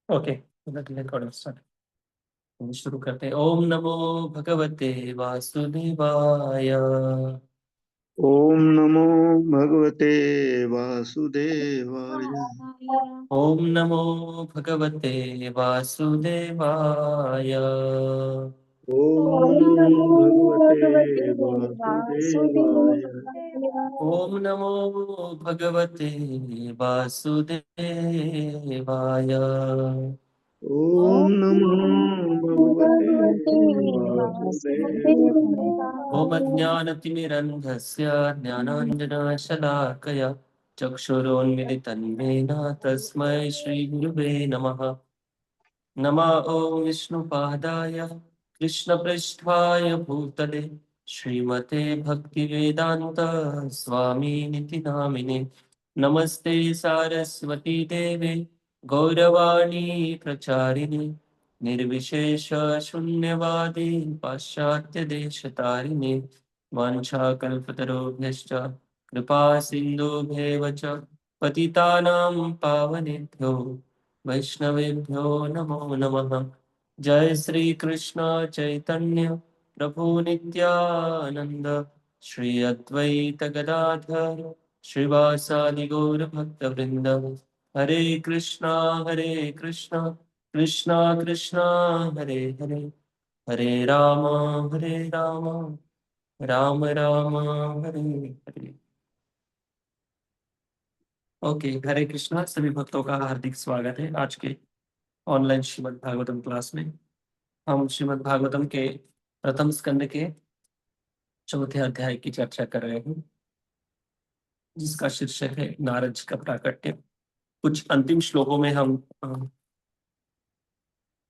Okay, recording start. शुरू करते हैं। ओम नमो भगवते वासुदेवाय। ओम नमो भगवते वासुदेवाय। ओम नमो भगवते वासुदेवाय। ओम ओम नमो नमो भगवते भगवते वासुदेवाय। वासुदेवाय। ओम नमो भगवते वासुदेवाय। ओम नमो भगवते भगवते वासुदेवाय। ओम वासुदेवाय। ज्ञानतिमिरन्धस्य ज्ञानाञ्जनशलाकया चक्षुरोन्मिलितं येन तस्मै श्रीगुरुवे नमः। नमः ॐ विष्णुपादाय कृष्णपृष्ठाय भूतले श्रीमते भक्तिवेदान्त स्वामिनिति नामिने। नमस्ते सारस्वती देवे गौरवाणी प्रचारिणे निर्विशेष शून्यवादी पाश्चात्यदेशतारिणे। वाञ्छाकल्पतरुभ्यश्च कृपा सिन्धुभ्येव च पतितानां पावनेभ्यो वैष्णवेभ्यो नमो नमः। जय श्री कृष्ण चैतन्य प्रभु नित्यानंद श्री अद्वैत गदाधर श्रीवासादि गौर भक्त वृंद। हरे कृष्णा कृष्णा कृष्णा हरे हरे, हरे राम राम राम हरे हरे। ओके, हरे कृष्णा। सभी भक्तों का हार्दिक स्वागत है आज के ऑनलाइन श्रीमद् भागवतम क्लास में। हम श्रीमद् भागवतम के प्रथम स्कंद के चौथे अध्याय की चर्चा कर रहे हैं, जिसका शीर्षक है नारद जी का प्राकट्य। कुछ अंतिम श्लोकों में हम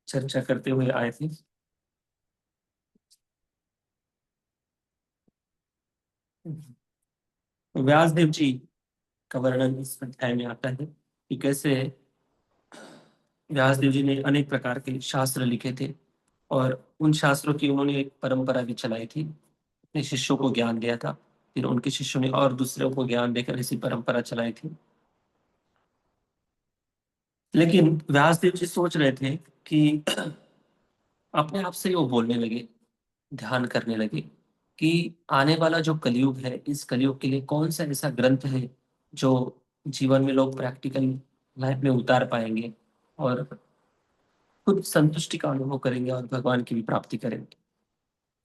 चर्चा करते हुए आए थे। व्यासदेव जी का वर्णन इस अध्याय में आता है कि कैसे व्यासदेव जी ने अनेक प्रकार के शास्त्र लिखे थे और उन शास्त्रों की उन्होंने एक परंपरा भी चलाई थी। अपने शिष्यों को ज्ञान दिया था, फिर उनके शिष्यों ने और दूसरों को ज्ञान देकर ऐसी परंपरा चलाई थी। लेकिन व्यासदेव जी सोच रहे थे कि अपने आप से ही वो बोलने लगे, ध्यान करने लगे कि आने वाला जो कलयुग है, इस कलयुग के लिए कौन सा ऐसा ग्रंथ है जो जीवन में लोग प्रैक्टिकल लाइफ में उतार पाएंगे और खुद संतुष्टि का अनुभव करेंगे और भगवान की भी प्राप्ति करेंगे।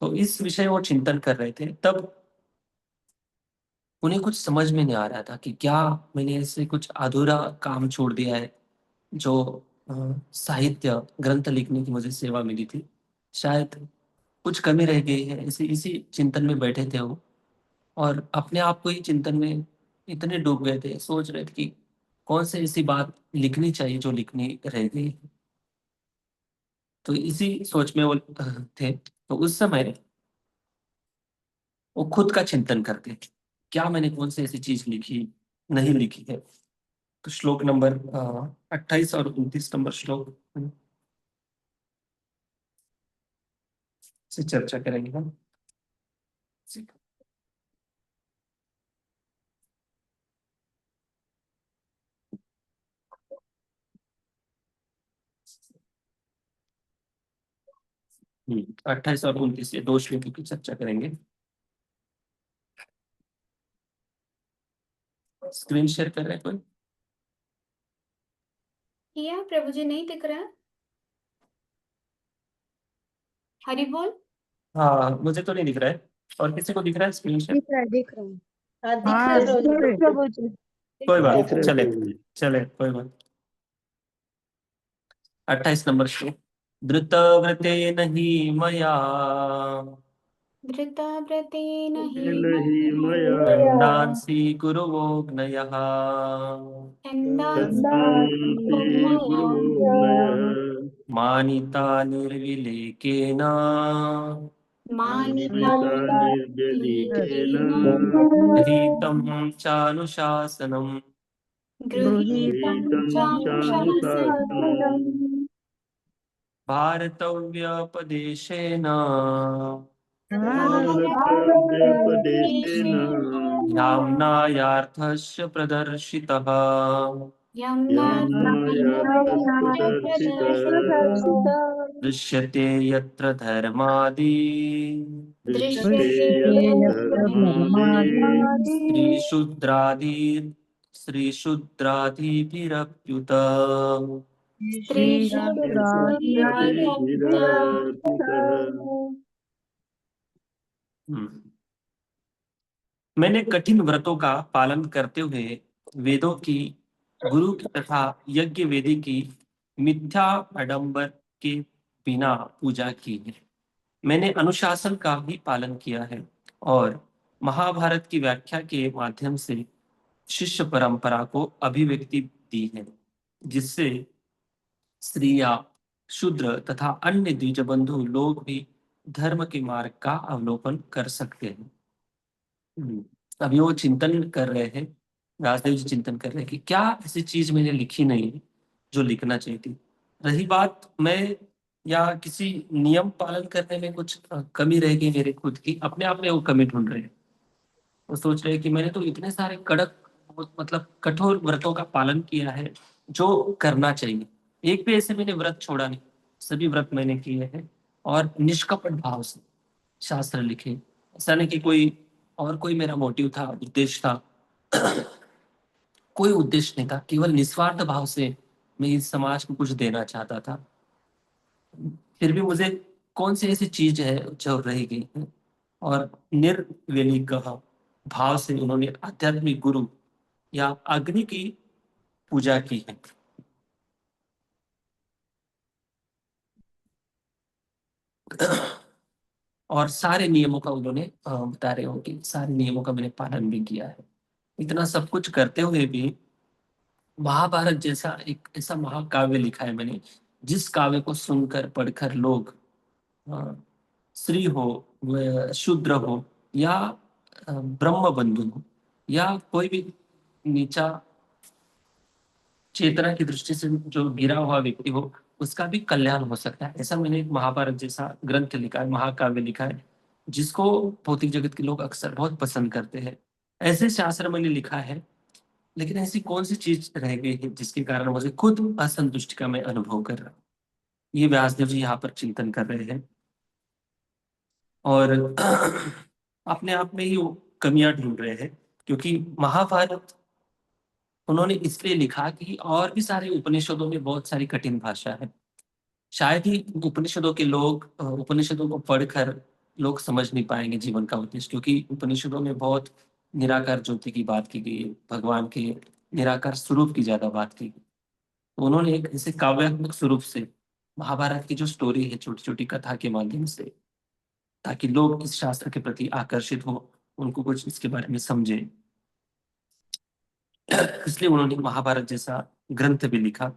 तो इस विषय वो चिंतन कर रहे थे। तब उन्हें कुछ समझ में नहीं आ रहा था कि क्या मैंने ऐसे कुछ अधूरा काम छोड़ दिया है, जो साहित्य ग्रंथ लिखने की मुझे सेवा मिली थी, शायद कुछ कमी रह गई है। इसी इसी चिंतन में बैठे थे वो, और अपने आप को ही चिंतन में इतने डूब गए थे, सोच रहे थे कि कौन सी ऐसी बात लिखनी चाहिए जो लिखनी रह गई है। तो इसी सोच में वो थे। तो उस समय वो खुद का चिंतन करते थे, क्या मैंने कौन सी ऐसी चीज लिखी, नहीं लिखी है। तो श्लोक नंबर 28 और 29 नंबर श्लोक से चर्चा करेंगे हम। 28 और 29 ये दो श्लोकों की चर्चा करेंगे। स्क्रीन शेयर कर रहे हैं कोई? किया प्रभु जी, नहीं दिख रहा। हरि बोल। हाँ, मुझे तो नहीं दिख रहा है। और किसी को दिख रहा है स्क्रीन शेयर? दिख रहा है, दिख रहा है। हाँ, दिख हाँ, रहा है प्रभु जी। प्रभु जी। कोई दिख रहा बात दिख है। नहीं, रहे चले प्रभु जी। चले, कोई बात। 28 नंबर श्लोक। धृत व्रते नहीं मया धृता व्रतेन हि नहीं मया दंडांसि कुरुवोग्नयः दत्तांसि गुरुर्नयः मानिता निर्विलेकेन मानिता मानिता निर्व्यलीकेन गृहीतं चानुशासनम् गृहीतं गृहीतं चानुशासनम् चानुशासनम् भारतव्यपदेशेन भारतव्यपदेशेन भारतदेशेन याम्नायार्थस्य प्रदर्शितः यं यं नारायणस्य नारायणस्तुतर्चितः दृश्यते यत्र धर्मादि दृश्यते दृश्यते यत्र धर्मादि स्त्रीशूद्रादि स्त्रीशूद्रादिभिरप्युत स्त्रीशूद्रादिभिरप्य स्त्रीशूद्रादिभिरर्पितः। मैंने कठिन व्रतों का पालन करते हुए वेदों की, गुरु की तथा यज्ञ वेदी की मिथ्या आडंबर के बिना पूजा की है। मैंने अनुशासन का भी पालन किया है और महाभारत की व्याख्या के माध्यम से शिष्य परंपरा को अभिव्यक्ति दी है, जिससे स्त्रियां, शूद्र तथा अन्य द्विज बंधु लोग भी धर्म के मार्ग का अवलोकन कर सकते हैं। अभी वो चिंतन कर रहे हैं, व्यासदेव जी चिंतन कर रहे हैं कि क्या ऐसी चीज मैंने लिखी नहीं है जो लिखना चाहिए थी। रही बात मैं या किसी नियम पालन करने में कुछ कमी रह गई मेरे खुद की, अपने आप में वो कमी ढूंढ रहे हैं। वो सोच रहे हैं कि मैंने तो इतने सारे कड़क, मतलब कठोर व्रतों का पालन किया है जो करना चाहिए, एक भी ऐसे मैंने व्रत छोड़ा नहीं, सभी व्रत मैंने किए हैं और निष्कपट भाव से शास्त्र लिखे। ऐसा नहीं कि कोई और कोई मेरा मोटिव था, उद्देश्य था, कोई उद्देश्य नहीं था, केवल निस्वार्थ भाव से मैं इस समाज को कुछ देना चाहता था। फिर भी मुझे कौन सी ऐसी चीज है जो रह गई है, और निर्वेलिगह भाव से उन्होंने आध्यात्मिक गुरु या अग्नि की पूजा की है। और सारे नियमों का उन्होंने बता रहे हो कि सारे नियमों का मैंने पालन भी किया है। इतना सब कुछ करते हुए भी महाभारत जैसा एक ऐसा महाकाव्य लिखा है मैंने, जिस काव्य को सुनकर पढ़कर लोग, अ, स्त्री हो, शूद्र हो या ब्रह्म बंधु हो या कोई भी नीचा चेतना की दृष्टि से जो गिरा हुआ व्यक्ति हो, उसका भी कल्याण हो सकता है। ऐसा मैंने एक महाभारत जैसा ग्रंथ लिखा है, महाकाव्य लिखा है, जिसको भौतिक जगत के लोग अक्सर बहुत पसंद करते हैं। ऐसे शास्त्र मैंने लिखा है, लेकिन ऐसी कौन सी चीज रह गई है जिसके कारण मुझे खुद असंतुष्टि का मैं अनुभव कर रहा हूँ। ये व्यासदेव जी यहाँ पर चिंतन कर रहे हैं और अपने आप में ही वो कमियां ढूंढ रहे हैं, क्योंकि महाभारत उन्होंने इसलिए लिखा कि और भी सारे उपनिषदों में बहुत सारी कठिन भाषा है। शायद ही उपनिषदों के लोग, उपनिषदों को पढ़कर लोग समझ नहीं पाएंगे जीवन का उद्देश्य, क्योंकि उपनिषदों में बहुत निराकार ज्योति की बात की गई है, भगवान के निराकार स्वरूप की ज्यादा बात की गई। तो उन्होंने एक ऐसे काव्यात्मक स्वरूप से महाभारत की जो स्टोरी है, छोटी छोटी कथा के माध्यम से, ताकि लोग इस शास्त्र के प्रति आकर्षित हो, उनको कुछ इसके बारे में समझे, इसलिए उन्होंने महाभारत जैसा ग्रंथ भी लिखा।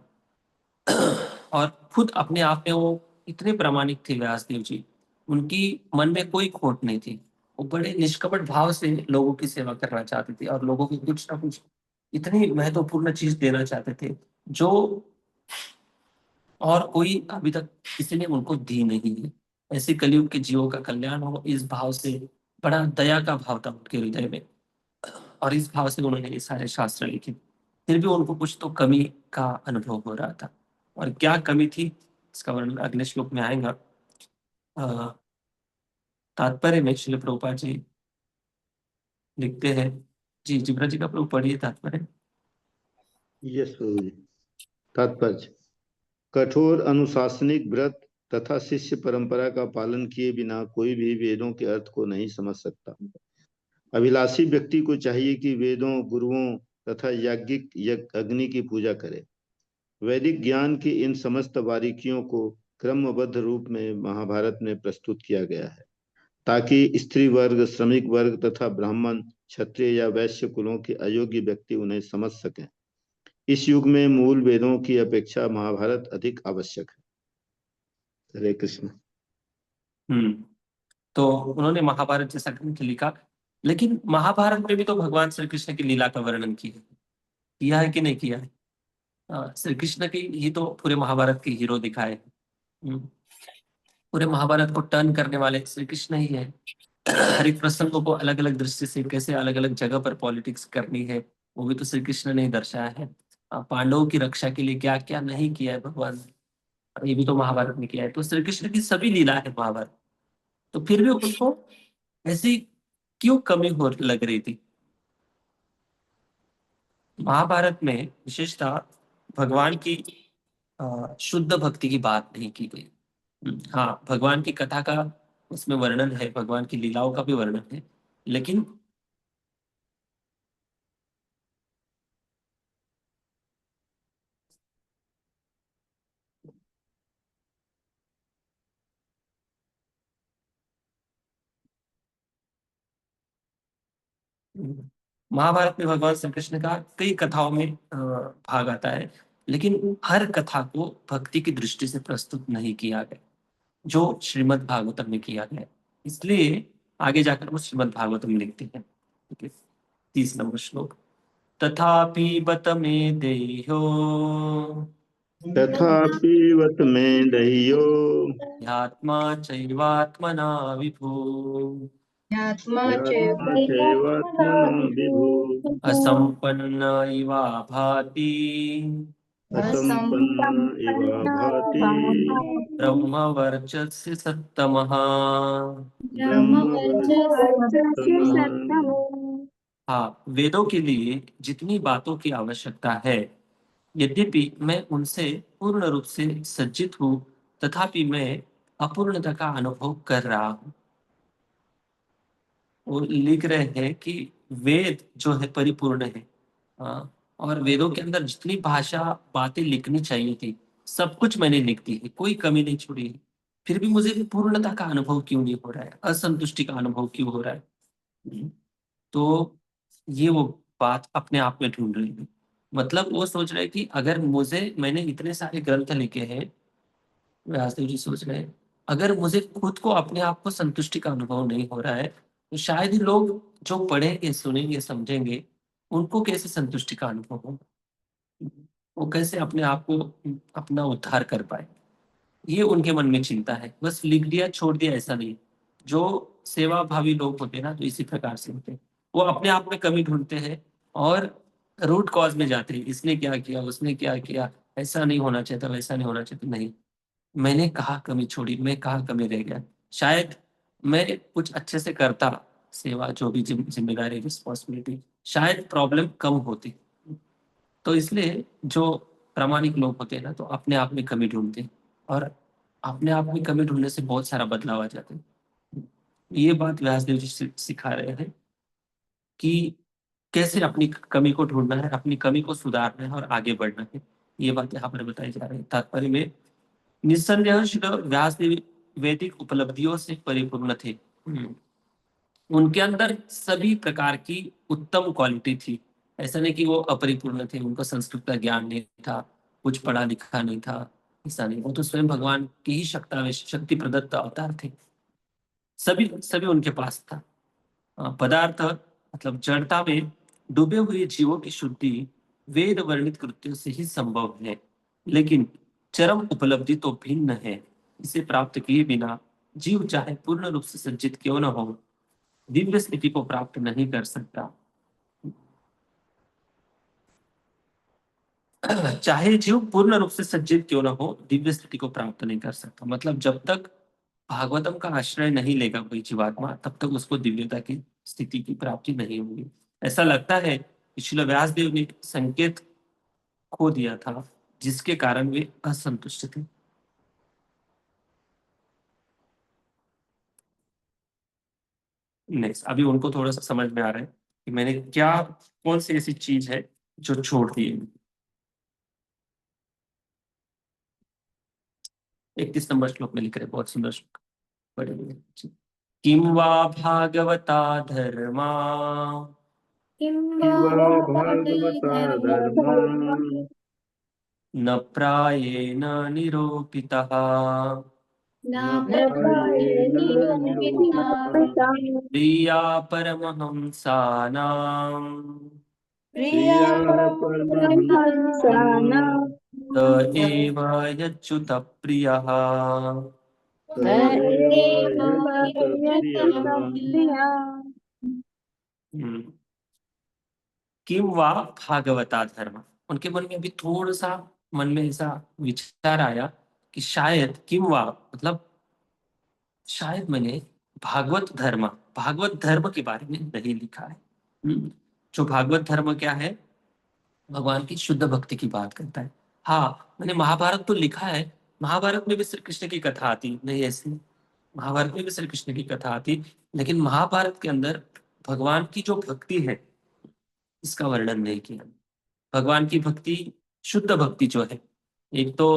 और खुद अपने आप में वो इतने प्रामाणिक थे व्यासदेव जी, उनकी मन में कोई खोट नहीं थी। वो बड़े निष्कपट भाव से लोगों की सेवा करना चाहते थे और लोगों को कुछ ना कुछ इतनी महत्वपूर्ण चीज देना चाहते थे जो और कोई अभी तक किसी ने उनको दी नहीं है। ऐसे कलयुग के जीवों का कल्याण हो, इस भाव से, बड़ा दया का भाव था उनके हृदय में, और इस भाव से उन्होंने ये सारे शास्त्र लिखे। फिर भी उनको कुछ तो कमी का अनुभव हो रहा था, और क्या कमी थी इसका वर्णन अगले श्लोक में आएगा। अ, तात्पर्य में श्रील प्रभुपाद जी लिखते हैं, जी जिब्रा जी का प्रभु पढ़िए तात्पर्य। यस प्रभु जी। तात्पर्य: कठोर अनुशासनिक व्रत तथा शिष्य परंपरा का पालन किए बिना कोई भी वेदों के अर्थ को नहीं समझ सकता। अभिलाषी व्यक्ति को चाहिए कि वेदों, गुरुओं तथा याज्ञिक अग्नि की पूजा करे। वैदिक ज्ञान की इन समस्त बारीकियों को क्रमबद्ध रूप में महाभारत में प्रस्तुत किया गया है, ताकि स्त्री वर्ग, श्रमिक वर्ग तथा ब्राह्मण, क्षत्रिय या वैश्य कुलों के अयोग्य व्यक्ति उन्हें समझ सकें। इस युग में मूल वेदों की अपेक्षा महाभारत अधिक आवश्यक है। हरे कृष्ण। तो उन्होंने महाभारत जैसा ग्रंथ लिखा, लेकिन महाभारत में भी तो भगवान श्री कृष्ण की लीला का वर्णन किया है कि नहीं किया है? श्री कृष्ण की ही तो पूरे महाभारत के हीरो दिखाए हैं। पूरे महाभारत को टर्न करने वाले श्री कृष्ण ही है। हर एक प्रसंगों को अलग अलग दृष्टि से कैसे अलग अलग जगह पर पॉलिटिक्स करनी है, वो भी तो श्री कृष्ण ने ही दर्शाया है। पांडवों की रक्षा के लिए क्या क्या नहीं किया है भगवान ने, और ये भी तो महाभारत में किया है। तो श्री कृष्ण की सभी लीला है महाभारत, तो फिर भी उनको ऐसी क्यों कमी हो लग रही थी? महाभारत में विशेषतः भगवान की शुद्ध भक्ति की बात नहीं की गई। हाँ, भगवान की कथा का उसमें वर्णन है, भगवान की लीलाओं का भी वर्णन है, लेकिन महाभारत में भगवान श्री कृष्ण का कई कथाओं में भाग आता है, लेकिन हर कथा को भक्ति की दृष्टि से प्रस्तुत नहीं किया गया जो श्रीमद् भागवतम में किया गया है। इसलिए आगे जाकर वो श्रीमद् भागवतम में लिखते हैं। ठीक है, 30 नंबर श्लोक। तथापि बत मे देह्यो तथापि वत में दह्यो ह्यात्मा चैवात्मना विभो आत्मा यात्मा चैवात्मना विभो असंपन्न इवा भाति असंपन्न इव भाति ब्रह्मवर्चस्य सत्तमः। ब्रह्मवर्चस्सत्तमः। हाँ, वेदों के लिए जितनी बातों की आवश्यकता है, यद्यपि मैं उनसे पूर्ण रूप से सज्जित हूँ, तथापि मैं अपूर्णता का अनुभव कर रहा हूँ। वो लिख रहे हैं कि वेद जो है परिपूर्ण है। और वेदों के अंदर जितनी भाषा बातें लिखनी चाहिए थी, सब कुछ मैंने लिख दी है, कोई कमी नहीं छोड़ी है। फिर भी मुझे पूर्णता का अनुभव क्यों नहीं हो रहा है, असंतुष्टि का अनुभव क्यों हो रहा है? तो ये वो बात अपने आप में ढूंढ रही है। मतलब वो सोच रहे हैं कि अगर मैंने इतने सारे ग्रंथ लिखे हैं, व्यासदेव जी सोच रहे हैं, अगर मुझे खुद को अपने आप को संतुष्टि का अनुभव नहीं हो रहा है, तो शायद ही लोग जो पढ़ेंगे, सुनेंगे, समझेंगे, उनको कैसे संतुष्टि का अनुभव होगा? वो कैसे अपने आप को अपना उद्धार कर पाए? ये उनके मन में चिंता है। बस लिख दिया छोड़ दिया ऐसा नहीं। जो सेवा भावी लोग होते हैं ना, तो इसी प्रकार से होते हैं। वो अपने आप में कमी ढूंढते हैं और रूट कॉज में जाते हैं, इसने क्या किया, उसने क्या किया, ऐसा नहीं होना चाहिए था, वैसा नहीं होना चाहिए था। नहीं, मैंने कहा कमी छोड़ी, मैं कहा कमी रह गया, शायद मैं कुछ अच्छे से करता सेवा, जो भी जिम्मेदारी, रिस्पॉन्सिबिलिटी, शायद प्रॉब्लम कम होती। तो इसलिए जो प्रामाणिक लोग होते हैं ना, तो अपने आप में कमी ढूंढते हैं, और अपने आप में कमी ढूंढने से बहुत सारा बदलाव आ जाते हैं। ये बात व्यासदेव जी सिखा रहे हैं कि कैसे अपनी कमी को ढूंढना है, अपनी कमी को सुधारना है और आगे बढ़ना है। ये बात यहाँ पर बताई जा रही है तात्पर्य में। निस्संदेह श्री व्यासदेव वैदिक उपलब्धियों से परिपूर्ण थे। उनके अंदर सभी प्रकार की उत्तम क्वालिटी थी। ऐसा नहीं कि वो अपरिपूर्ण थे, उनको संस्कृत का ज्ञान नहीं था, कुछ पढ़ा लिखा नहीं था, ऐसा नहीं। वो तो स्वयं भगवान की ही शक्ति प्रदत्त अवतार थे। सभी सभी उनके पास था। पदार्थ मतलब जड़ता में डूबे हुए जीवों की शुद्धि वेद वर्णित कृत्यों से ही संभव है, लेकिन चरम उपलब्धि तो भिन्न है। इसे प्राप्त किए बिना जीव चाहे पूर्ण रूप से सज्जित क्यों न हो, दिव्य स्थिति को प्राप्त नहीं कर सकता। चाहे जीव पूर्ण रूप से सज्जित क्यों ना हो, दिव्य स्थिति को प्राप्त नहीं कर सकता। मतलब जब तक भागवतम का आश्रय नहीं लेगा कोई जीवात्मा, तब तक उसको दिव्यता की स्थिति की प्राप्ति नहीं होगी। ऐसा लगता है कि श्रील व्यासदेव ने संकेत खो दिया था, जिसके कारण वे असंतुष्ट थे। नेक्स्ट, अभी उनको थोड़ा सा समझ में आ रहा है कि मैंने क्या, कौन सी ऐसी चीज है जो छोड़ दी है। 31 नंबर श्लोक में लिख रहे, बहुत सुंदर श्लोक पढ़ेंगे। किं वा भागवता धर्मा किं शिवा वा भागवता धर्म धर्मा न प्रायेण निरूपितः न न प्रायेण निरूपिता निरूपिता प्रिया परमहंसानां प्रिया प्रिया परमहंसानां त एव यच्युत प्रियः। स एव तदेव यच्युत प्रियः। प्रिया हम्म। किं वा भागवता धर्म, उनके मन में अभी थोड़ा सा मन में ऐसा विचार आया कि शायद किंवा मतलब शायद मैंने भागवत धर्म के बारे में नहीं लिखा है। जो भागवत धर्म क्या है, भगवान की शुद्ध भक्ति की बात करता है। हाँ, मैंने महाभारत तो लिखा है, महाभारत में भी श्री कृष्ण की कथा आती नहीं, ऐसी महाभारत में भी श्री कृष्ण की कथा आती, लेकिन महाभारत के अंदर भगवान की जो भक्ति है इसका वर्णन नहीं किया। भगवान की भक्ति, शुद्ध भक्ति जो है, एक तो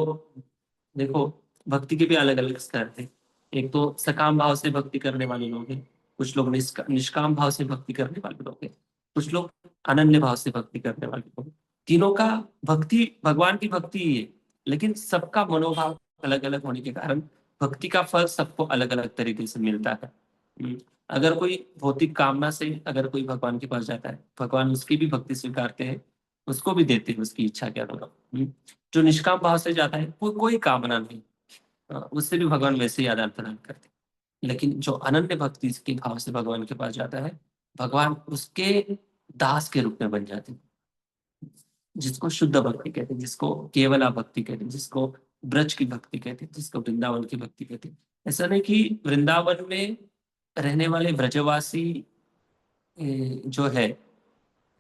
देखो भक्ति के भी अलग अलग स्तर थे। एक तो सकाम भाव से भक्ति करने वाले लोग हैं, कुछ लोग निष्काम भाव से भक्ति करने वाले लोग हैं, कुछ लोग अनन्य भाव से भक्ति करने वाले लोग हैं। तीनों का भक्ति, भगवान की भक्ति ही है, लेकिन सबका मनोभाव अलग अलग होने के कारण भक्ति का फल सबको अलग अलग तरीके से मिलता है। अगर कोई भौतिक कामना से अगर कोई भगवान के पास जाता है, भगवान उसकी भी भक्ति स्वीकारते हैं, उसको भी देते हैं उसकी इच्छा के अनुरूप। जो निष्काम भाव से जाता है वो कोई कामना नहीं, उससे भी भगवान वैसे ही आदान प्रदान करते हैं। लेकिन जो अनन्य भक्ति के भाव से भगवान के पास जाता है, भगवान उसके दास के रूप में बन जाते हैं, जिसको शुद्ध भक्ति कहते हैं, जिसको केवला भक्ति कहते हैं, जिसको ब्रज की भक्ति कहते हैं, जिसको वृंदावन की भक्ति कहते हैं। ऐसा नहीं कि वृंदावन में रहने वाले ब्रजवासी जो है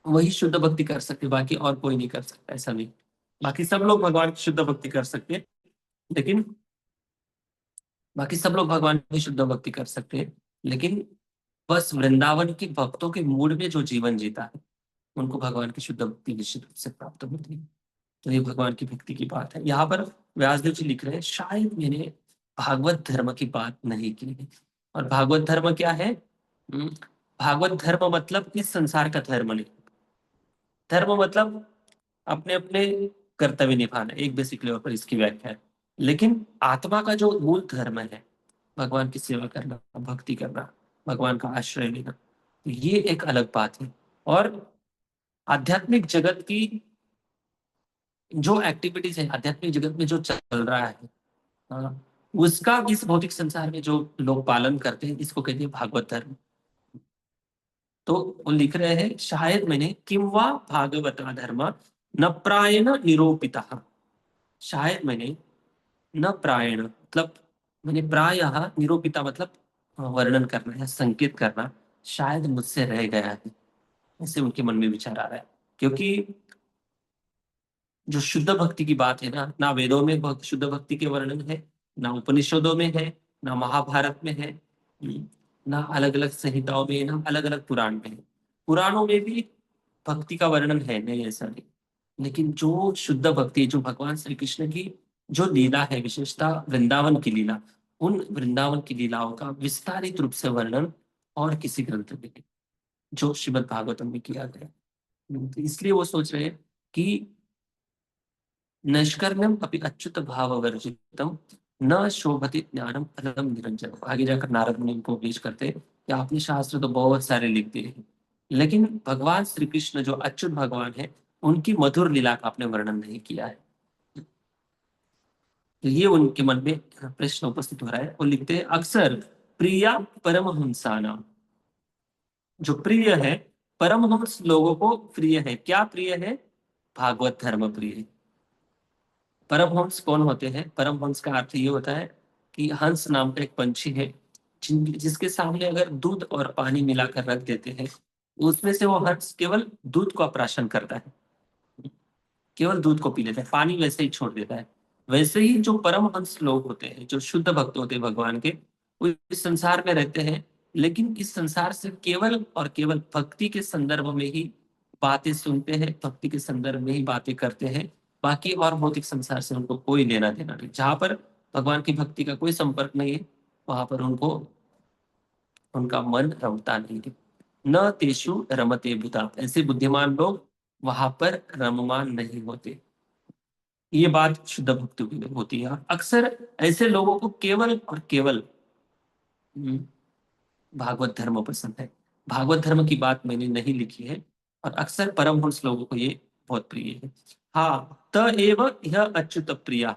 वही शुद्ध भक्ति कर सकते, बाकी और कोई नहीं कर सकता, ऐसा नहीं। बाकी सब लोग भगवान की शुद्ध भक्ति कर सकते हैं, लेकिन बाकी सब लोग भगवान की शुद्ध भक्ति कर सकते हैं, लेकिन बस वृंदावन के भक्तों के मूड में जो जीवन जीता है उनको भगवान की शुद्ध भक्ति निश्चित रूप से प्राप्त होती है। तो ये भगवान की भक्ति की बात है। यहाँ पर व्यासदेव जी लिख रहे हैं शायद मैंने भागवत धर्म की बात नहीं की है। और भागवत धर्म क्या है? भागवत धर्म मतलब इस संसार का धर्म नहीं। धर्म मतलब अपने अपने कर्तव्य निभाना, एक बेसिक लेवल पर इसकी व्याख्या है। लेकिन आत्मा का जो मूल धर्म है, भगवान की सेवा करना, भक्ति करना, भगवान का आश्रय लेना, ये एक अलग बात है। और आध्यात्मिक जगत की जो एक्टिविटीज है, आध्यात्मिक जगत में जो चल रहा है, उसका इस भौतिक संसार में जो लोग पालन करते हैं, इसको कहते हैं भागवत धर्म। तो वो लिख रहे हैं शायद मैंने किंवा भागवता धर्म न प्रायण निरूपिता, शायद मैंने न प्रायण मतलब मैंने प्रायः निरूपिता मतलब वर्णन करना है, संकेत करना, शायद मुझसे रह गया है, ऐसे उनके मन में विचार आ रहा है। क्योंकि जो शुद्ध भक्ति की बात है ना वेदों में शुद्ध भक्ति के वर्णन है, ना उपनिषदों में है, ना महाभारत में है, ना अलग अलग संहिताओं में, ना अलग अलग पुराण में है। पुराणों में भी भक्ति का वर्णन है, नहीं ऐसा नहीं, लेकिन जो शुद्ध भक्ति, जो भगवान श्री कृष्ण की जो लीला है, विशेषता वृंदावन की लीला, उन वृंदावन की लीलाओं का विस्तारित रूप से वर्णन और किसी ग्रंथ में नहीं, जो श्रीमद् भागवतम में किया गया। तो इसलिए वो सोच रहे हैं कि नष्कर्म्यम अपि अच्युत भाव वर्जितम न शोभति ज्ञानम अलम निरंजन। आगे जाकर नारद मुनि को उपदेश करते हैं कि आपने शास्त्र तो बहुत सारे लिख दिए हैं, लेकिन भगवान श्री कृष्ण जो अच्युत भगवान है, उनकी मधुर लीला का आपने वर्णन नहीं किया है। तो ये उनके मन में प्रश्न उपस्थित हो रहा है। वो लिखते हैं अक्सर प्रिया परमहंसाना, जो प्रिय है परमहंस लोगों को प्रिय है। क्या प्रिय है? भागवत धर्म प्रिय है। परमहंस कौन होते हैं? परमहंस का अर्थ ये होता है कि हंस नाम का एक पंछी है, जिसके सामने अगर दूध और पानी मिलाकर रख देते हैं, उसमें से वो हंस केवल दूध को अप्राशन करता है, केवल दूध को पी लेता है, पानी वैसे ही छोड़ देता है। वैसे ही जो परमहंस लोग होते हैं, जो शुद्ध भक्त होते हैं भगवान के, वो इस संसार में रहते हैं, लेकिन इस संसार से केवल और केवल भक्ति के संदर्भ में ही बातें सुनते हैं, भक्ति के संदर्भ में ही बातें करते हैं। बाकी और भौतिक संसार से उनको कोई लेना देना नहीं। जहां पर भगवान की भक्ति का कोई संपर्क नहीं है, वहां पर उनको उनका मन रमता नहीं है। न तेषु रमते बुधा, ऐसे बुद्धिमान लोग वहां पर रममान नहीं होते। ये बात शुद्ध भक्ति की होती है। अक्सर ऐसे लोगों को केवल और केवल भागवत धर्म पसंद है। भागवत धर्म की बात मैंने नहीं लिखी है, और अक्सर परमहंस लोगों को ये बहुत प्रिय है। हाँ, त एव यह अच्युत प्रिय।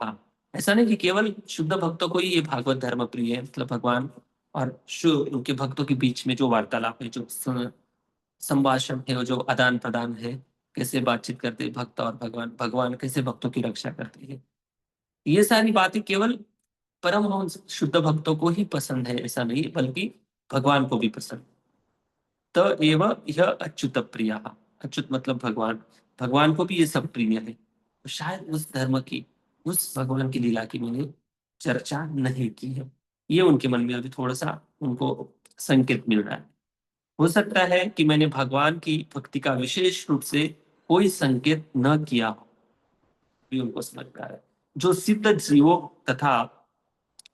ऐसा नहीं कि केवल शुद्ध भक्तों को ही ये भागवत धर्म प्रिय है, मतलब भगवान और उनके भक्तों के बीच में जो वार्तालाप है, जो संभाषण है, जो आदान प्रदान है, कैसे बातचीत करते हैं भक्त और भगवान, भगवान कैसे भक्तों की रक्षा करते हैं। ये सारी बातें केवल परमहंस शुद्ध भक्तों को ही पसंद है ऐसा नहीं, बल्कि भगवान को भी पसंद। तो एवं यह अच्युत प्रिया, अच्युत मतलब भगवान, भगवान को भी ये सब प्रिय है। तो शायद उस धर्म की, उस भगवान की लीला की मैंने चर्चा नहीं की है, ये उनके मन में अभी थोड़ा सा उनको संकेत मिल रहा है। हो सकता है कि मैंने भगवान की भक्ति का विशेष रूप से कोई संकेत न किया हो, भी उनको समझ में आ रहा है। जो सिद्ध जीवों तथा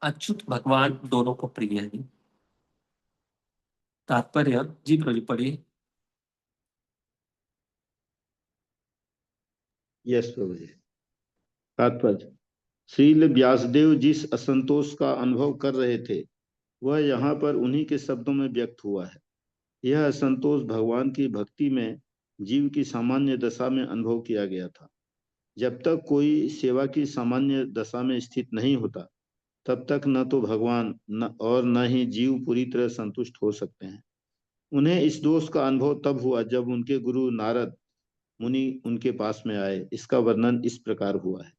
अच्युत भगवान दोनों को प्रिय है। तात्पर्य जी प्रभु पढ़िए। यस प्रभु जी। तात्पर्य, श्रील व्यासदेव जिस असंतोष का अनुभव कर रहे थे वह यहाँ पर उन्हीं के शब्दों में व्यक्त हुआ है। यह असंतोष भगवान की भक्ति में जीव की सामान्य दशा में अनुभव किया गया था। जब तक कोई सेवा की सामान्य दशा में स्थित नहीं होता तब तक न तो भगवान न ही जीव पूरी तरह संतुष्ट हो सकते हैं। उन्हें इस दोष का अनुभव तब हुआ जब उनके गुरु नारद मुनि उनके पास में आए। इसका वर्णन इस प्रकार हुआ है।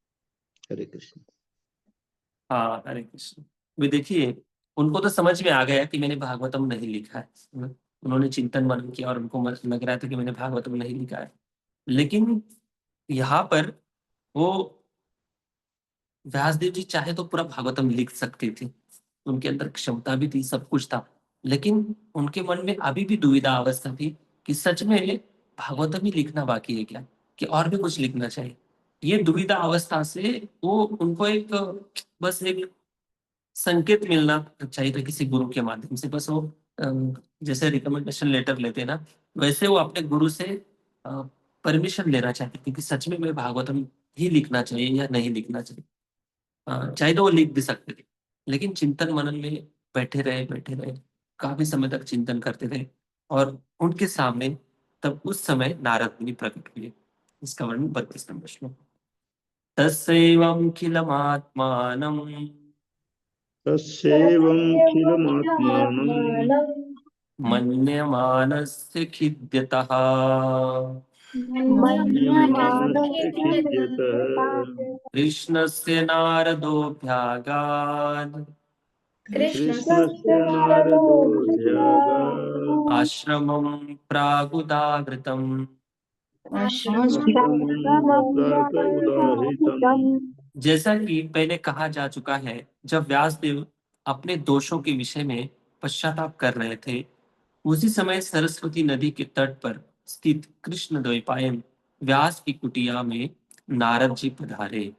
हरे कृष्ण। हाँ हरे कृष्ण। वे देखिए, उनको तो समझ में आ गया कि मैंने भागवतम नहीं लिखा है। उन्होंने चिंतन मनन किया और उनको लग रहा था कि मैंने भागवतम नहीं लिखा है। लेकिन यहाँ पर वो व्यासदेव जी चाहे तो पूरा भागवतम लिख सकते थे, उनके अंदर क्षमता भी थी, सब कुछ था। लेकिन उनके मन में अभी भी दुविधा अवस्था थी कि सच में भागवतम ही लिखना बाकी है क्या, कि और भी कुछ लिखना चाहिए। ये दुविधा अवस्था से वो उनको एक बस एक संकेत मिलना चाहिए था किसी गुरु के माध्यम से। बस वो जैसे रिकमेंडेशन लेटर लेते हैं ना, वैसे वो अपने गुरु से परमिशन लेना चाहते थे कि सच में मैं भागवतम ही लिखना चाहिए या नहीं लिखना चाहिए। चाहे तो वो लिख भी सकते थे, लेकिन चिंतन मनन में बैठे रहे, काफी समय तक चिंतन करते रहे। और उनके सामने तब उस समय नारद मुनि प्रकट हुए। इसका वर्णन 32 नंबर श्लोक। तस्यैवं खिलमात्मानं तस्यैवं खिलमात्मानं मन्यमानस्य खिद्यतः मन्यमानस्य खिद्यतः कृष्णस्य नारदोऽभ्यागात् कृष्णस्य नारदोऽभ्यागात् आश्रमं प्रागुदावृतम्। आश्रमं प्रातरुदाहृतम्। जैसा कि पहले कहा जा चुका है, जब व्यासदेव अपने दोषों के विषय में पश्चाताप कर रहे थे, उसी समय सरस्वती नदी के तट पर स्थित कृष्ण द्वैपायन व्यास की कुटिया में नारद जी पधारे।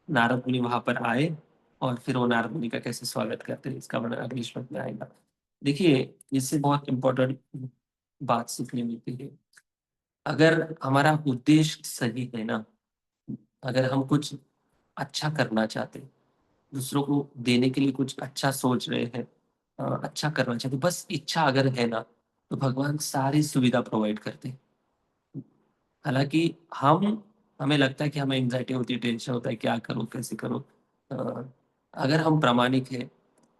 नारद मुनि वहां पर आए और फिर वो नारद मुनि का कैसे स्वागत करते हैं इसका वर्णन अगले श्लोक में आएगा। देखिए, इससे बहुत इंपॉर्टेंट बात सीखने मिलती है। अगर हमारा उद्देश्य सही है ना, अगर हम कुछ अच्छा करना चाहते हैं, दूसरों को देने के लिए कुछ अच्छा सोच रहे हैं, अच्छा करना चाहते, बस इच्छा अगर है ना, तो भगवान सारी सुविधा प्रोवाइड करते हैं। हालांकि हमें लगता है कि हमें एंजाइटी होती है, टेंशन होता है, क्या करूं कैसे करूं। अ, अगर हम प्रामाणिक है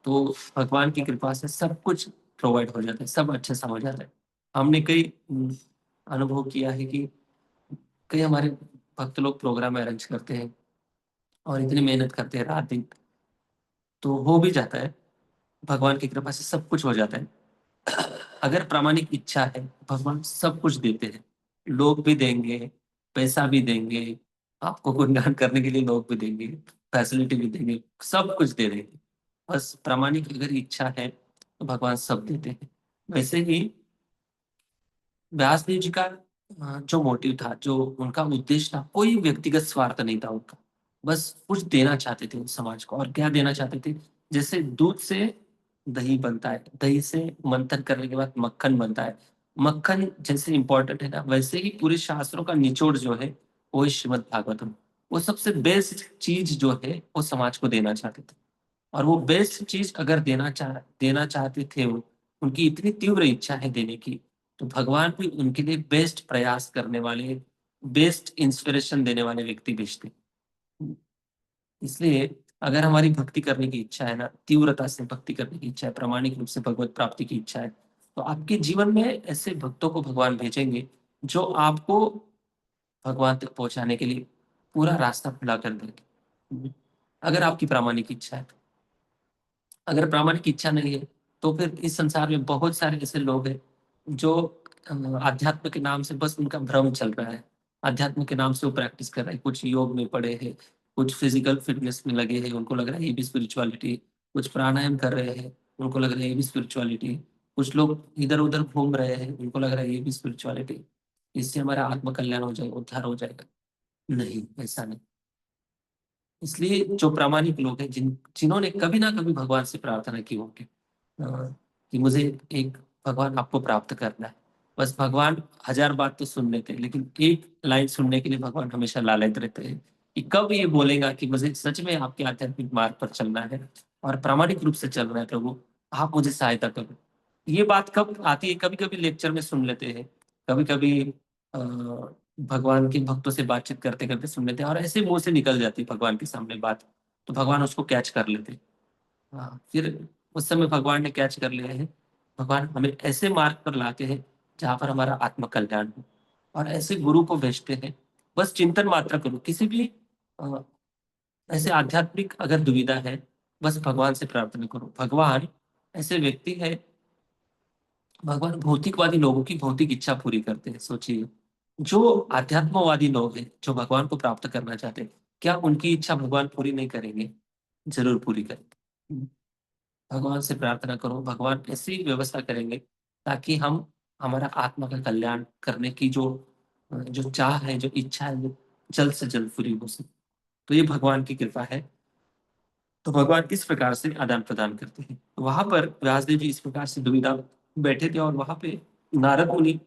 तो भगवान की कृपा से सब कुछ प्रोवाइड हो जाता है, सब अच्छे से हो जाता है। हमने कई अनुभव किया है कि कई हमारे भक्त लोग प्रोग्राम अरेंज करते हैं और इतनी मेहनत करते हैं रात दिन, तो हो भी जाता है, भगवान की कृपा से सब कुछ हो जाता है। अगर प्रामाणिक इच्छा है, भगवान सब कुछ देते हैं, लोग भी देंगे, पैसा भी देंगे, आपको गुणगान करने के लिए लोग भी देंगे, फैसिलिटी भी देंगे, सब कुछ दे देंगे। बस प्रामाणिक अगर इच्छा है तो भगवान सब देते हैं। वैसे ही व्यासदेव जी का जो मोटिव था, जो उनका उद्देश्य था, कोई व्यक्तिगत स्वार्थ नहीं था उनका। बस कुछ देना चाहते थे उस समाज को। और क्या देना चाहते थे? जैसे दूध से दही बनता है, दही से मंथन करने के बाद मक्खन बनता है, मक्खन जैसे इंपॉर्टेंट है ना, वैसे ही पूरे शास्त्रों का निचोड़ जो है वो है श्रीमद् भागवतम। वो सबसे बेस्ट चीज जो है वो समाज को देना चाहते थे। और वो बेस्ट चीज अगर देना चाहते थे वो, उनकी इतनी तीव्र इच्छा है देने की, तो भगवान भी उनके लिए बेस्ट प्रयास करने वाले, बेस्ट इंस्पिरेशन देने वाले व्यक्ति भेजते। इसलिए अगर हमारी भक्ति करने की इच्छा है ना, तीव्रता से भक्ति करने की इच्छा है, प्रामाणिक रूप से भगवत प्राप्ति की इच्छा है, तो आपके जीवन में ऐसे भक्तों को भगवान भेजेंगे जो आपको भगवान तक पहुंचाने के लिए पूरा रास्ता खुला कर देंगे, अगर आपकी प्रामाणिक इच्छा है। अगर प्रामाणिक इच्छा नहीं है तो फिर इस संसार में बहुत सारे ऐसे लोग हैं जो अध्यात्म के नाम से बस उनका भ्रम चल रहा है। अध्यात्म के नाम से वो प्रैक्टिस कर रहे हैं, कुछ योग में पड़े हैं, कुछ फिजिकल फिटनेस में लगे हैं, उनको लग रहा है ये भी स्पिरिचुअलिटी। कुछ प्राणायाम कर रहे हैं, उनको लग रहा है ये भी स्पिरिचुअलिटी। कुछ लोग इधर उधर घूम रहे हैं, उनको लग रहा है ये भी स्पिरिचुअलिटी, इससे हमारा आत्म कल्याण हो जाएगा, उद्धार हो जाएगा। नहीं, ऐसा नहीं। इसलिए जो प्रामाणिक लोग हैं, जिन्होंने कभी ना कभी भगवान से प्रार्थना की होगी कि मुझे एक भगवान आपको प्राप्त करना है, बस भगवान 1000 बात तो सुन लेते हैं, लेकिन एक लाइन सुनने के लिए भगवान हमेशा लालायित रहते हैं कि कब ये बोलेगा कि मुझे सच में आपके आध्यात्मिक मार्ग पर चलना है और प्रामाणिक रूप से चल रहा है प्रभु, आप मुझे सहायता करो। ये बात कब आती है? कभी कभी लेक्चर में सुन लेते हैं, कभी कभी भगवान के भक्तों से बातचीत करते करते सुन लेते हैं, और ऐसे मुंह से निकल जाती है भगवान के सामने बात, तो भगवान उसको कैच कर लेते हैं। हाँ, फिर उस समय भगवान ने कैच कर लिया है, भगवान हमें ऐसे मार्ग पर लाते हैं जहां पर हमारा आत्म कल्याण हो, और ऐसे गुरु को भेजते हैं। बस चिंतन मात्रा करो, किसी भी अ, ऐसे आध्यात्मिक अगर दुविधा है, बस भगवान से प्रार्थना करो। भगवान ऐसे व्यक्ति है, भगवान भौतिकवादी लोगों की भौतिक इच्छा पूरी करते हैं। सोचिए, जो आध्यात्मवादी लोग हैं, जो भगवान को प्राप्त करना चाहते हैं, क्या उनकी इच्छा भगवान पूरी नहीं करेंगे? जरूर पूरी करेंगे। भगवान से प्रार्थना करो, भगवान ऐसी व्यवस्था करेंगे ताकि हम हमारा आत्मा का कल्याण करने की जो जो चाह है, जो इच्छा है, वो जल्द से जल्द पूरी हो सके। तो ये भगवान की कृपा है। तो भगवान किस प्रकार से आदान प्रदान करते हैं, तो वहां पर व्यासदेव जी इस प्रकार से दुविधा बैठे थे, और वहां पे नारद मुनि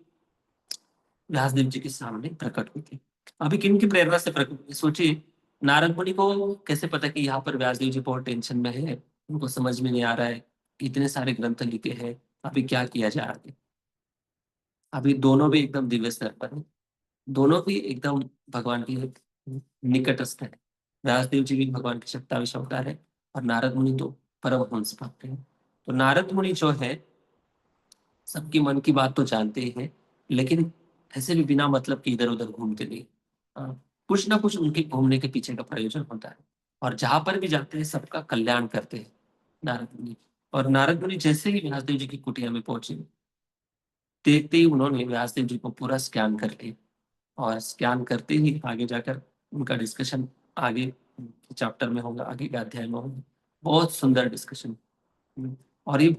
व्यासदेव जी के सामने प्रकट हुए थे। अभी किन की प्रेरणा से प्रकट हुए? सोचिए, नारद मुनि को कैसे पता कि यहाँ पर व्यासदेव जी बहुत टेंशन में है, उनको समझ में नहीं आ रहा है, इतने सारे ग्रंथ लिखे हैं, अभी क्या किया जाए आगे। अभी दोनों भी एकदम दिव्य स्तर पर है, दोनों भी एकदम भगवान के निकटस्थ है। व्यासदेव जी भी भगवान के शक्ताविश अवतार है, और नारद मुनि तो परमहंस भक्त है। तो नारद मुनि जो है, सबकी मन की बात तो जानते ही हैं, लेकिन ऐसे भी बिना मतलब के इधर उधर घूमते नहीं। कुछ ना कुछ उनके घूमने के पीछे का प्रयोजन होता है, और जहां पर भी जाते हैं सबका कल्याण करते हैं नारद मुनि। और नारद मुनि जैसे ही व्यासदेव जी की कुटिया में पहुंचे, देखते ही उन्होंने व्यासदेव जी को पूरा स्कैन कर लिया, और स्कैन करते ही आगे जाकर उनका डिस्कशन आगे चैप्टर में होगा, आगे के अध्याय में होगा। बहुत सुंदर डिस्कशन। और ये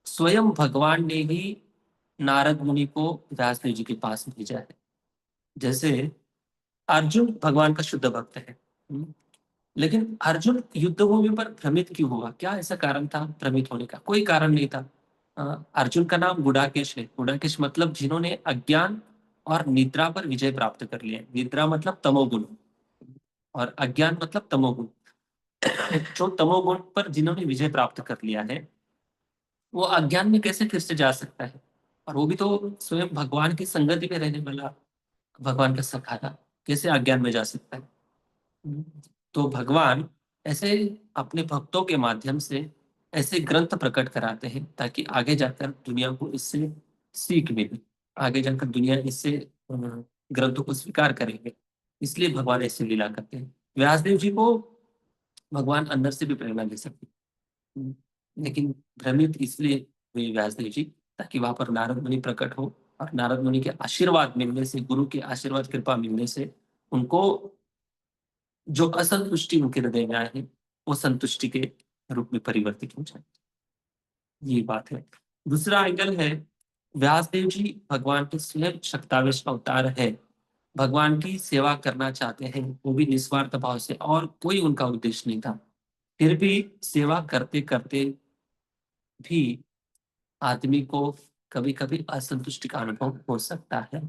स्वयं भगवान ने ही नारद मुनि को व्यासदेव जी के पास भेजा है। जैसे अर्जुन भगवान का शुद्ध भक्त है, लेकिन अर्जुन युद्ध भूमि पर भ्रमित क्यों हुआ? क्या ऐसा कारण था भ्रमित होने का? कोई कारण नहीं था। अर्जुन का नाम गुडाकेश है। गुडाकेश मतलब जिन्होंने अज्ञान और निद्रा पर विजय प्राप्त कर लिया है। निद्रा मतलब तमोगुण, और अज्ञान मतलब तमोगुण। जो तमोगुण पर जिन्होंने विजय प्राप्त कर लिया है, वो अज्ञान में कैसे फिर से जा सकता है? और वो भी तो स्वयं भगवान की संगति में रहने वाला भगवान का सखा था, कैसे अज्ञान में जा सकता है? तो भगवान ऐसे अपने भक्तों के माध्यम से ऐसे ग्रंथ प्रकट कराते हैं ताकि आगे जाकर दुनिया को इससे सीख मिले, आगे जाकर दुनिया इससे ग्रंथों को स्वीकार करेंगे। इसलिए भगवान ऐसे लीला करते हैं। व्यासदेव जी को भगवान अंदर से भी प्रेरणा दे सकते हैं, लेकिन भ्रमित इसलिए हुए व्यासदेव जी ताकि वहां पर नारद मुनि प्रकट हो, और नारद मुनि के आशीर्वाद मिलने से, गुरु के आशीर्वाद कृपा मिलने से उनको जो असंतुष्टि उनके हृदय में आए हैं, वो संतुष्टि के रूप में परिवर्तित हो जाए। ये बात है। दूसरा एंगल है, व्यासदेव जी भगवान के स्वयं शक्तावेश अवतार है, भगवान की सेवा करना चाहते हैं, वो भी निस्वार्थ भाव से, और कोई उनका उद्देश्य नहीं था। फिर भी सेवा करते करते भी आदमी को कभी कभी असंतुष्टि का अनुभव हो सकता है।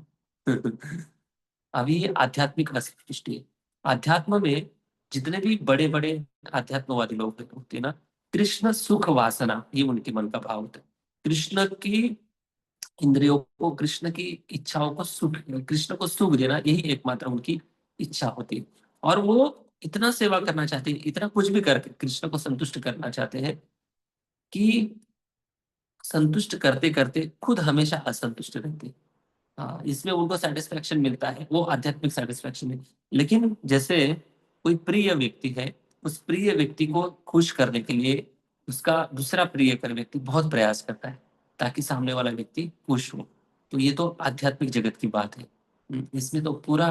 अभी ये आध्यात्मिक असंतुष्टि है। अध्यात्म में जितने भी बड़े बड़े आध्यात्मवादी लोग होते हैं ना, कृष्ण सुख वासना, ये उनके मन का भाव होता है। कृष्ण की इंद्रियों को, कृष्ण की इच्छाओं को सुख, कृष्ण को सुख देना, यही एकमात्र उनकी इच्छा होती है। और वो इतना सेवा करना चाहते हैं, इतना कुछ भी करके कृष्ण को संतुष्ट करना चाहते हैं कि संतुष्ट करते करते खुद हमेशा असंतुष्ट रहते हैं। इसमें उनको सेटिस्फेक्शन मिलता है, वो आध्यात्मिक सेटिस्फेक्शन है। लेकिन जैसे कोई प्रिय व्यक्ति है, उस प्रिय व्यक्ति को खुश करने के लिए उसका दूसरा प्रियकर व्यक्ति बहुत प्रयास करता है ताकि सामने वाला व्यक्ति खुश हो। तो ये तो आध्यात्मिक जगत की बात है। इसमें तो पूरा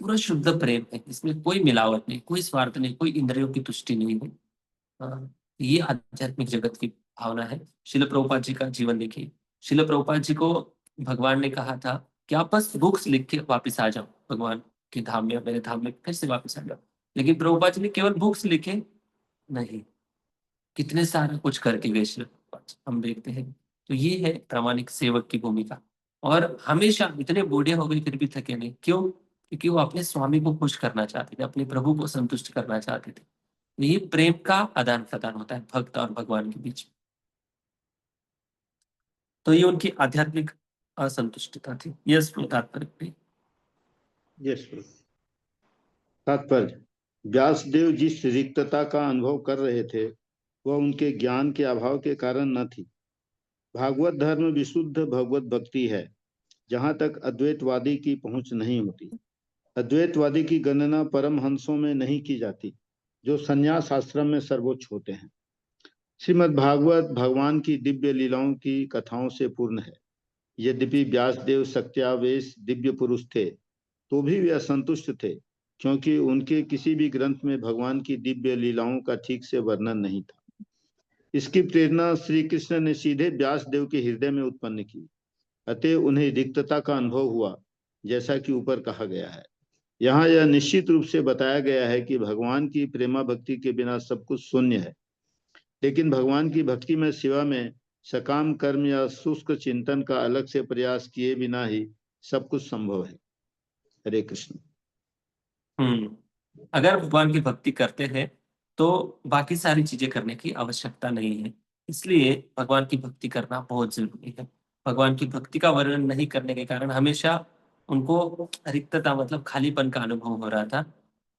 पूरा शुद्ध प्रेम है, इसमें कोई मिलावट नहीं, कोई स्वार्थ नहीं, कोई इंद्रियों की तुष्टि नहीं है। ये आध्यात्मिक जगत की भावना है। शिल प्रभुपाद जी का जीवन देखिए। शिल प्रभुपाद जी को भगवान ने कहा था कि आप बस बुक्स लिख के वापस आ जाओ भगवान के धाम में, मेरे धाम में फिर से वापस आ जाओ। लेकिन प्रभुपाद जी ने केवल बुक्स लिखे नहीं, कितने सारा कुछ करके गए शिल प्रभुपाद जी, हम देखते हैं। तो ये है प्रामाणिक सेवक की भूमिका। और हमेशा इतने बूढ़े हो गए फिर भी थके नहीं, क्यों? क्योंकि वो अपने स्वामी को खुश करना चाहते थे, अपने प्रभु को संतुष्ट करना चाहते थे। ये प्रेम का आदान प्रदान होता है भक्त और भगवान के बीच। तो ये उनकी आध्यात्मिक असंतुष्टता थी। यस तात्पर्य। यस प्रभु। तात्पर्य, व्यासदेव जिस रिक्तता का अनुभव कर रहे थे वह उनके ज्ञान के अभाव के कारण न थी। भागवत धर्म विशुद्ध भगवत भक्ति है जहाँ तक अद्वैतवादी की पहुंच नहीं होती। अद्वैतवादी की गणना परमहंसों में नहीं की जाती जो संन्यास आश्रम में सर्वोच्च होते हैं। श्रीमद् भागवत भगवान की दिव्य लीलाओं की कथाओं से पूर्ण है। यद्यपि व्यासदेव सत्यावेश दिव्य पुरुष थे तो भी वे असंतुष्ट थे, क्योंकि उनके किसी भी ग्रंथ में भगवान की दिव्य लीलाओं का ठीक से वर्णन नहीं था। इसकी प्रेरणा श्री कृष्ण ने सीधे व्यासदेव के हृदय में उत्पन्न की, अतः उन्हें रिक्तता का अनुभव हुआ, जैसा कि ऊपर कहा गया है। यहाँ यह निश्चित रूप से बताया गया है कि भगवान की प्रेमा भक्ति के बिना सब कुछ शून्य है, लेकिन भगवान की भक्ति में सेवा में सकाम कर्म या शुष्क चिंतन का अलग से प्रयास किए बिना ही सब कुछ संभव है। हरे कृष्ण। अगर भगवान की भक्ति करते हैं तो बाकी सारी चीजें करने की आवश्यकता नहीं है। इसलिए भगवान की भक्ति करना बहुत जरूरी है। भगवान की भक्ति का वर्णन नहीं करने के कारण हमेशा उनको रिक्तता मतलब खालीपन का अनुभव हो रहा था।